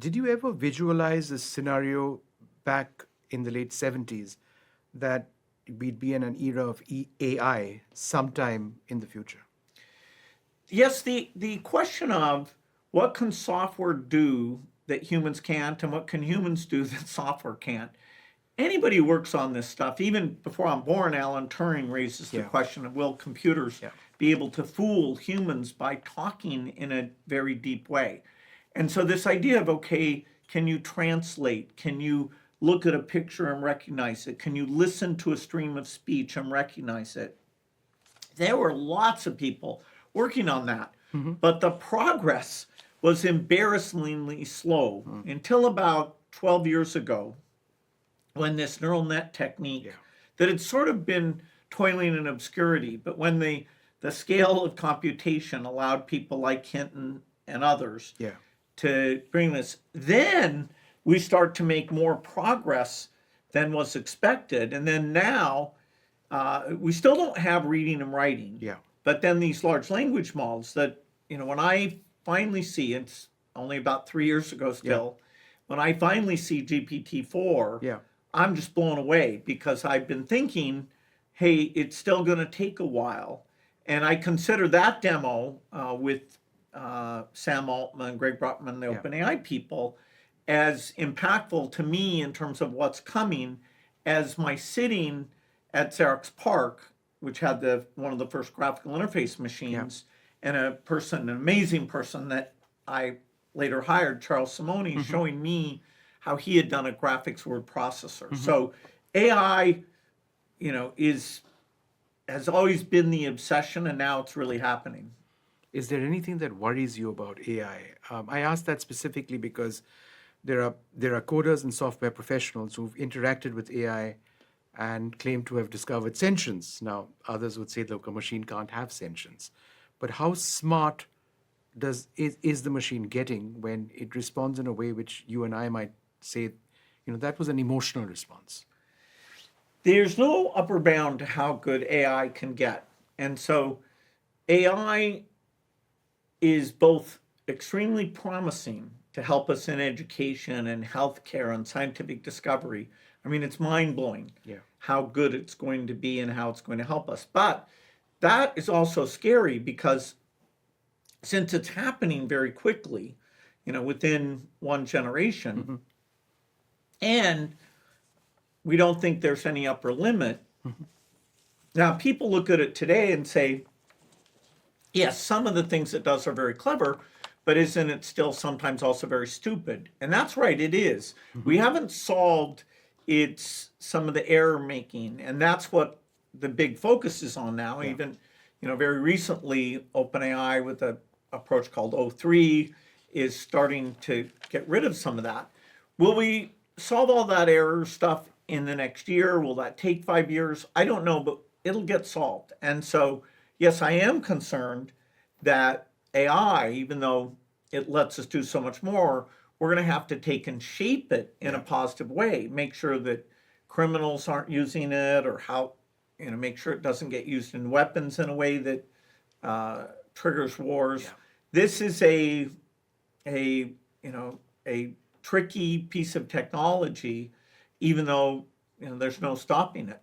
Did you ever visualize a scenario back in the late 70s that we'd be in an era of AI sometime in the future? Yes, the question of what can software do that humans can't, and what can humans do that software can't? Anybody who works on this stuff, even before I'm born, Alan Turing raises the Yeah. question of will computers Yeah. be able to fool humans by talking in a very deep way? And so this idea of, okay, can you translate? Can you look at a picture and recognize it? Can you listen to a stream of speech and recognize it? There were lots of people working on that, but the progress was embarrassingly slow until about 12 years ago, when this neural net technique Yeah. that had sort of been toiling in obscurity, but when the scale of computation allowed people like Hinton and others Yeah. to bring this, then we start to make more progress than was expected. And then now we still don't have reading and writing, Yeah. but then these large language models that, when I finally see, it's only about 3 years ago still, when I finally see GPT-4, Yeah. I'm just blown away because I've been thinking, hey, it's still going to take a while. And I consider that demo with Sam Altman, Greg Brockman, the Yeah. OpenAI people, as impactful to me in terms of what's coming as my sitting at Xerox PARC, which had one of the first graphical interface machines, and an amazing person that I later hired, Charles Simoni, showing me how he had done a graphics word processor. So AI, has always been the obsession, and now it's really happening. Is there anything that worries you about AI? I ask that specifically because there are coders and software professionals who've interacted with AI and claim to have discovered sentience. Now, others would say, look, a machine can't have sentience. But how smart is the machine getting when it responds in a way which you and I might say, that was an emotional response? There's no upper bound to how good AI can get. And so AI is both extremely promising to help us in education and healthcare and scientific discovery. I mean, it's mind-blowing how good it's going to be and how it's going to help us. But that is also scary because since it's happening very quickly, within one generation, and we don't think there's any upper limit. Now, people look at it today and say, yes, some of the things it does are very clever, but isn't it still sometimes also very stupid? And that's right, it is. We haven't solved some of the error making, and that's what the big focus is on now. Even, very recently, OpenAI with an approach called O3 is starting to get rid of some of that. Will we solve all that error stuff in the next year? Will that take 5 years? I don't know, but it'll get solved. And so, yes, I am concerned that AI, even though it lets us do so much more, we're going to have to take and shape it in a positive way. Make sure that criminals aren't using it, or make sure it doesn't get used in weapons in a way that triggers wars. This is a tricky piece of technology, even though there's no stopping it.